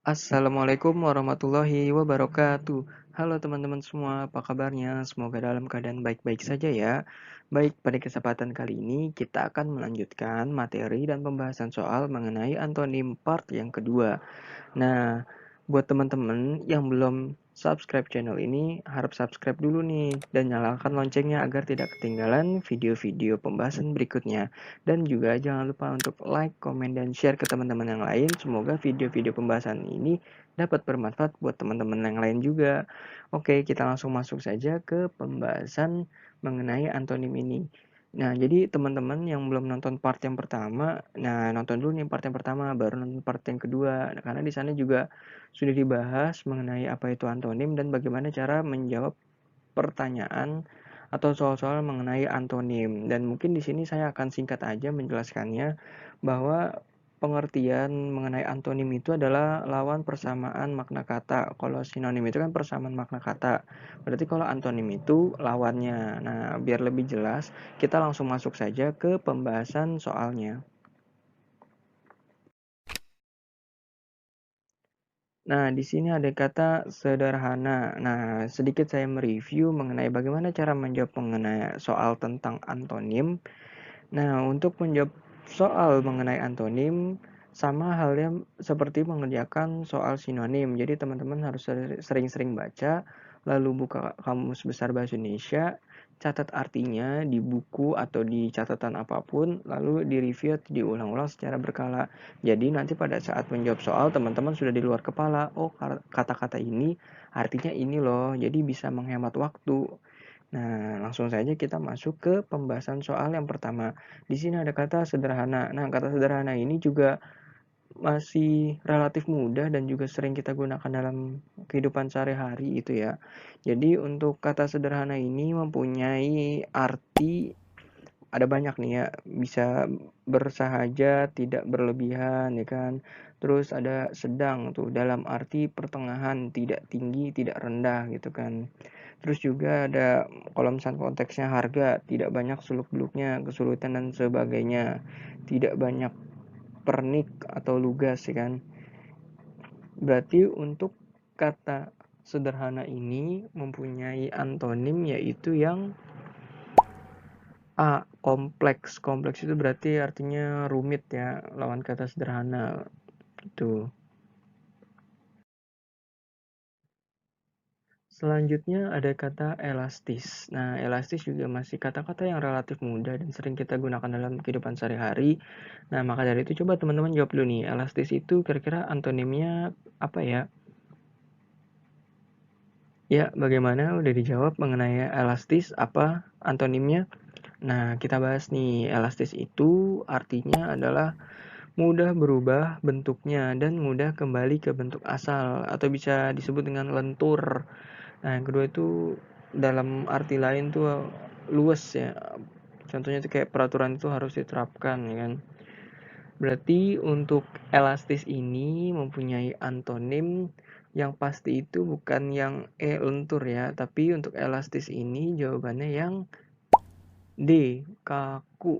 Assalamualaikum warahmatullahi wabarakatuh. Halo teman-teman semua, apa kabarnya? Semoga dalam keadaan baik-baik saja ya. Baik, pada kesempatan kali ini kita akan melanjutkan materi dan pembahasan soal mengenai antonim part yang kedua. Nah, buat teman-teman yang belum subscribe channel ini, harap subscribe dulu nih dan nyalakan loncengnya agar tidak ketinggalan video-video pembahasan berikutnya. Dan juga jangan lupa untuk like, komen, dan share ke teman-teman yang lain. Semoga video-video pembahasan ini dapat bermanfaat buat teman-teman yang lain juga. Oke, kita langsung masuk saja ke pembahasan mengenai antonim ini. Nah, jadi teman-teman yang belum nonton part yang pertama, nah nonton dulu nih part yang pertama, baru nonton part yang kedua. Nah, karena di sana juga sudah dibahas mengenai apa itu antonim dan bagaimana cara menjawab pertanyaan atau soal-soal mengenai antonim. Dan mungkin di sini saya akan singkat aja menjelaskannya bahwa pengertian mengenai antonim itu adalah lawan persamaan makna kata. Kalau sinonim itu kan persamaan makna kata. Berarti kalau antonim itu lawannya. Nah, biar lebih jelas, kita langsung masuk saja ke pembahasan soalnya. Nah, di sini ada kata sederhana. Nah, sedikit saya mereview mengenai bagaimana cara menjawab mengenai soal tentang antonim. Nah, untuk menjawab soal mengenai antonim, sama halnya seperti mengerjakan soal sinonim. Jadi, teman-teman harus sering-sering baca, lalu buka Kamus Besar Bahasa Indonesia, catat artinya di buku atau di catatan apapun, lalu direview atau diulang-ulang secara berkala. Jadi, nanti pada saat menjawab soal, teman-teman sudah di luar kepala, oh kata-kata ini artinya ini loh, jadi bisa menghemat waktu. Nah, langsung saja kita masuk ke pembahasan soal yang pertama. Di sini ada kata sederhana. Nah, kata sederhana ini juga masih relatif mudah dan juga sering kita gunakan dalam kehidupan sehari-hari itu ya. Jadi untuk kata sederhana ini mempunyai arti ada banyak nih ya, bisa bersahaja, tidak berlebihan ya kan. Terus ada sedang tuh dalam arti pertengahan, tidak tinggi, tidak rendah gitu kan. Terus juga ada kalau misalnya konteksnya harga, tidak banyak seluk-beluknya, kesulitan dan sebagainya. Tidak banyak pernik atau lugas ya kan. Berarti untuk kata sederhana ini mempunyai antonim yaitu yang A, kompleks. Kompleks itu berarti artinya rumit ya, lawan kata sederhana. Itu. Selanjutnya ada kata elastis. Nah, elastis juga masih kata-kata yang relatif mudah dan sering kita gunakan dalam kehidupan sehari-hari. Nah, maka dari itu coba teman-teman jawab dulu nih. Elastis itu kira-kira antonimnya apa ya? Ya, bagaimana? Udah dijawab mengenai elastis, apa antonimnya? Nah, kita bahas nih. Elastis itu artinya adalah mudah berubah bentuknya dan mudah kembali ke bentuk asal atau bisa disebut dengan lentur. Nah, yang kedua itu dalam arti lain tuh luas ya. Contohnya itu kayak peraturan itu harus diterapkan ya kan. Berarti untuk elastis ini mempunyai antonim yang pasti itu bukan yang lentur ya, tapi untuk elastis ini jawabannya yang D, kaku.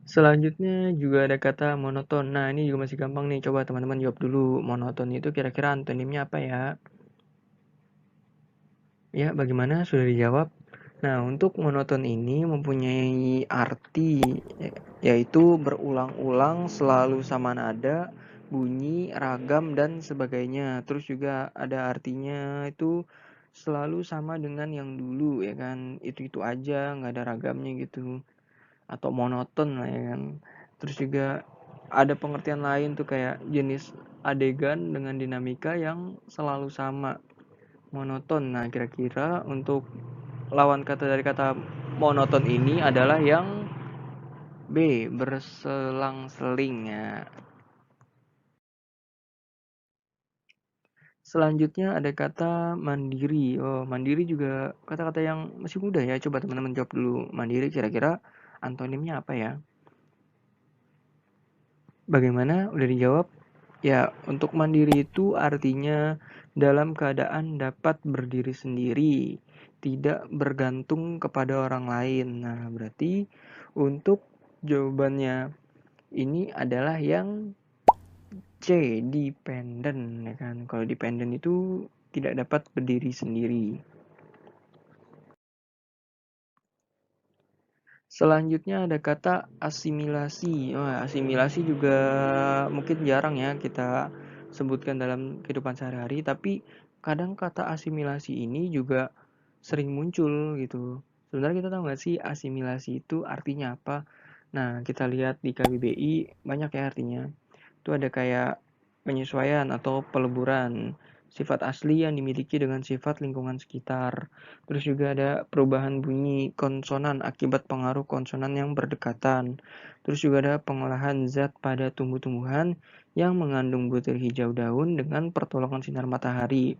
Selanjutnya juga ada kata monoton. Nah, ini juga masih gampang nih. Coba teman-teman jawab dulu. Monoton itu kira-kira antonimnya apa ya? Ya, bagaimana? Sudah dijawab? Nah, untuk monoton ini mempunyai arti yaitu berulang-ulang, selalu sama nada, bunyi, ragam, dan sebagainya. Terus juga ada artinya itu selalu sama dengan yang dulu ya kan. Itu-itu aja, nggak ada ragamnya gitu. Atau monoton lah ya kan. Terus juga ada pengertian lain tuh kayak jenis adegan dengan dinamika yang selalu sama, monoton. Nah, kira-kira untuk lawan kata dari kata monoton ini adalah yang B, berselang-seling ya. Selanjutnya ada kata mandiri. Oh, mandiri juga kata-kata yang masih mudah ya. Coba teman-teman jawab dulu. Mandiri kira-kira antonimnya apa ya? Bagaimana? Udah dijawab? Ya, untuk mandiri itu artinya dalam keadaan dapat berdiri sendiri, tidak bergantung kepada orang lain. Nah, berarti untuk jawabannya ini adalah yang C, dependent, ya kan. Kalau dependent itu tidak dapat berdiri sendiri. Selanjutnya ada kata asimilasi. Asimilasi juga mungkin jarang ya kita sebutkan dalam kehidupan sehari-hari, tapi kadang kata asimilasi ini juga sering muncul gitu. Sebenarnya kita tahu nggak sih asimilasi itu artinya apa? Nah, kita lihat di KBBI banyak ya artinya. Itu ada kayak penyesuaian atau peleburan sifat asli yang dimiliki dengan sifat lingkungan sekitar. Terus juga ada perubahan bunyi konsonan akibat pengaruh konsonan yang berdekatan. Terus juga ada pengolahan zat pada tumbuh-tumbuhan yang mengandung butir hijau daun dengan pertolongan sinar matahari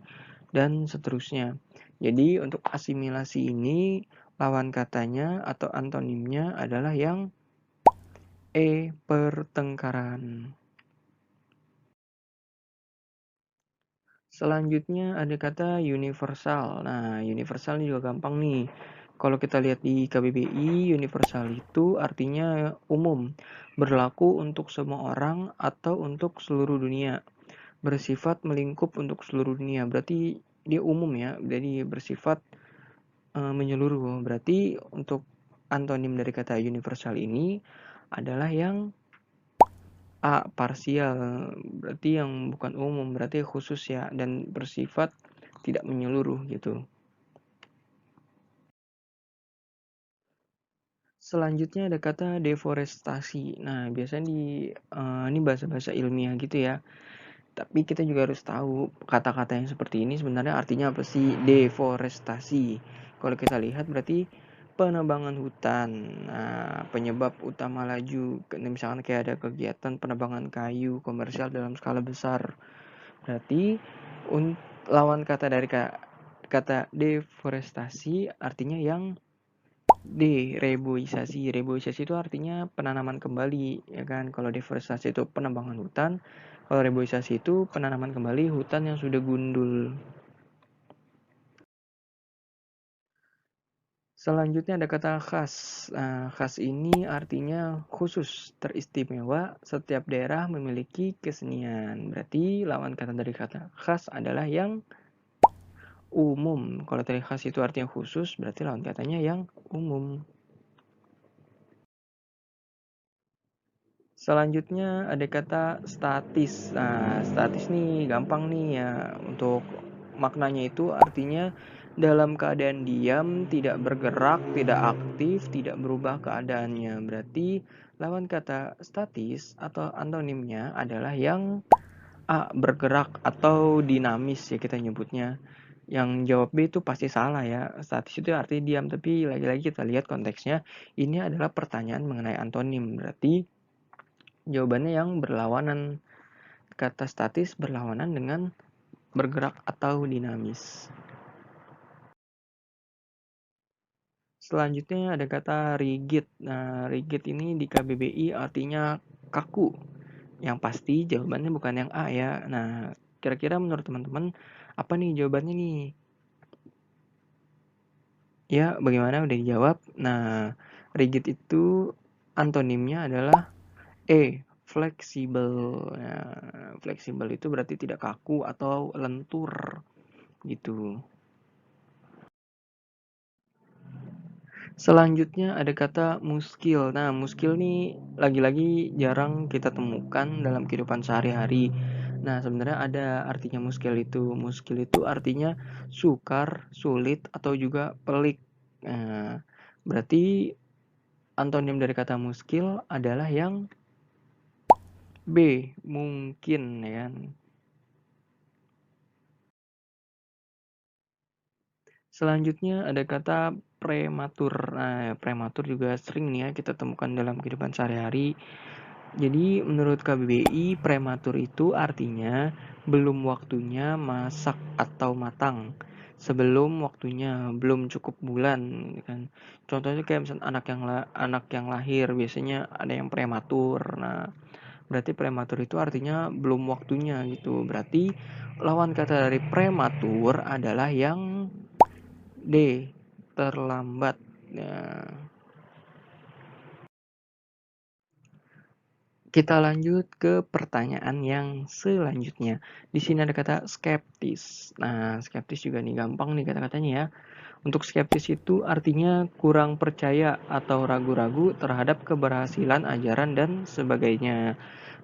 dan seterusnya. Jadi untuk asimilasi ini lawan katanya atau antonimnya adalah yang pertengkaran. Selanjutnya ada kata universal. Nah, universal ini juga gampang nih. Kalau kita lihat di KBBI, universal itu artinya umum, berlaku untuk semua orang atau untuk seluruh dunia, bersifat melingkup untuk seluruh dunia. Berarti dia umum ya, jadi bersifat menyeluruh. Berarti untuk antonim dari kata universal ini adalah yang A, parsial, berarti yang bukan umum, berarti khusus ya, dan bersifat tidak menyeluruh gitu. Selanjutnya ada kata deforestasi. Nah, biasanya ini bahasa-bahasa ilmiah gitu ya. Tapi kita juga harus tahu kata-kata yang seperti ini sebenarnya artinya apa sih? Deforestasi. Kalau kita lihat berarti penebangan hutan. Nah, penyebab utama laju, misalkan kayak ada kegiatan penebangan kayu komersial dalam skala besar. Berarti lawan kata dari kata deforestasi artinya yang reboisasi. Reboisasi itu artinya penanaman kembali, ya kan? Kalau deforestasi itu penebangan hutan, kalau reboisasi itu penanaman kembali hutan yang sudah gundul. Selanjutnya ada kata khas. Nah, khas ini artinya khusus, teristimewa, setiap daerah memiliki kesenian. Berarti lawan kata dari kata khas adalah yang umum. Kalau tadi khas itu artinya khusus, berarti lawan katanya yang umum. Selanjutnya ada kata statis. Nah, statis nih gampang nih ya untuk maknanya itu artinya dalam keadaan diam, tidak bergerak, tidak aktif, tidak berubah keadaannya. Berarti lawan kata statis atau antonimnya adalah yang A, bergerak atau dinamis ya kita nyebutnya. Yang jawab B itu pasti salah ya. Statis itu artinya diam, tapi lagi-lagi kita lihat konteksnya. Ini adalah pertanyaan mengenai antonim. Berarti jawabannya yang berlawanan. Kata statis berlawanan dengan bergerak atau dinamis. Selanjutnya ada kata rigid. Nah, rigid ini di KBBI artinya kaku. Yang pasti jawabannya bukan yang A ya. Nah, kira-kira menurut teman-teman apa nih jawabannya nih? Ya, bagaimana udah dijawab? Nah, rigid itu antonimnya adalah fleksibel. Nah, fleksibel itu berarti tidak kaku atau lentur gitu. Selanjutnya ada kata muskil. Nah, muskil nih lagi-lagi jarang kita temukan dalam kehidupan sehari-hari. Nah, sebenarnya ada artinya muskil itu. Muskil itu artinya sukar, sulit, atau juga pelik. Nah, berarti antonim dari kata muskil adalah yang B, mungkin ya kan. Selanjutnya ada kata prematur. Nah, prematur juga sering nih ya kita temukan dalam kehidupan sehari-hari. Jadi menurut KBBI prematur itu artinya belum waktunya masak atau matang. Sebelum waktunya, belum cukup bulan kan. Contohnya kayak misalnya anak yang lahir biasanya ada yang prematur. Nah, berarti prematur itu artinya belum waktunya gitu. Berarti lawan kata dari prematur adalah yang D, terlambat. Nah, Kita lanjut ke pertanyaan yang selanjutnya. Di sini ada kata skeptis. Nah, skeptis juga nih gampang nih kata-katanya ya. Untuk skeptis itu artinya kurang percaya atau ragu-ragu terhadap keberhasilan ajaran dan sebagainya.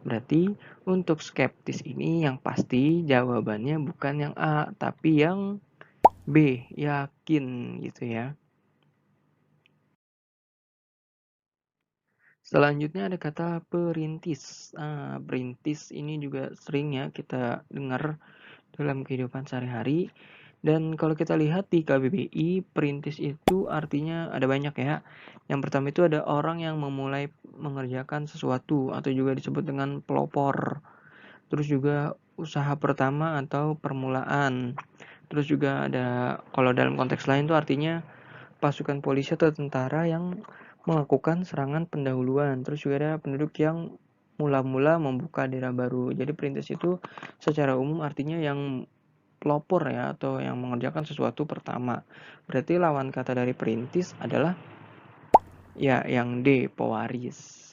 Berarti untuk skeptis ini yang pasti jawabannya bukan yang A, tapi yang B, yakin gitu ya. Selanjutnya ada kata perintis. Perintis ini juga sering ya kita dengar dalam kehidupan sehari-hari. Dan kalau kita lihat di KBBI, perintis itu artinya ada banyak ya. Yang pertama itu ada orang yang memulai mengerjakan sesuatu atau juga disebut dengan pelopor. Terus juga usaha pertama atau permulaan. Terus juga ada kalau dalam konteks lain itu artinya pasukan polisi atau tentara yang melakukan serangan pendahuluan. Terus juga ada penduduk yang mula-mula membuka daerah baru. Jadi perintis itu secara umum artinya yang pelopor ya atau yang mengerjakan sesuatu pertama. Berarti lawan kata dari perintis adalah ya yang D, pewaris.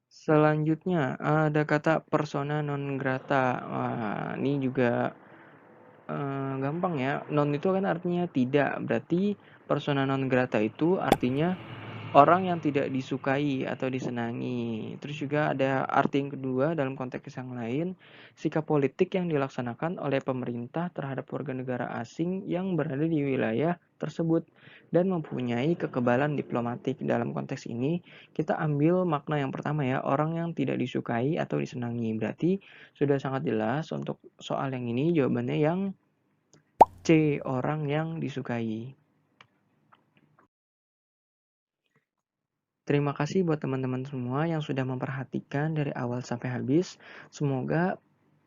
Selanjutnya ada kata persona non grata. Wah, ini juga gampang ya. Non itu kan artinya tidak. Berarti persona non grata itu artinya orang yang tidak disukai atau disenangi. Terus juga ada arti yang kedua dalam konteks yang lain, sikap politik yang dilaksanakan oleh pemerintah terhadap warga negara asing yang berada di wilayah tersebut dan mempunyai kekebalan diplomatik. Dalam konteks ini, kita ambil makna yang pertama ya, orang yang tidak disukai atau disenangi. Berarti sudah sangat jelas untuk soal yang ini jawabannya yang C, orang yang disukai. Terima kasih buat teman-teman semua yang sudah memperhatikan dari awal sampai habis. Semoga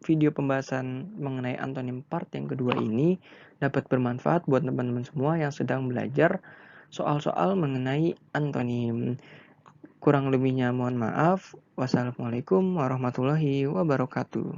video pembahasan mengenai antonim part yang kedua ini dapat bermanfaat buat teman-teman semua yang sedang belajar soal-soal mengenai antonim. Kurang lebihnya mohon maaf. Wassalamualaikum warahmatullahi wabarakatuh.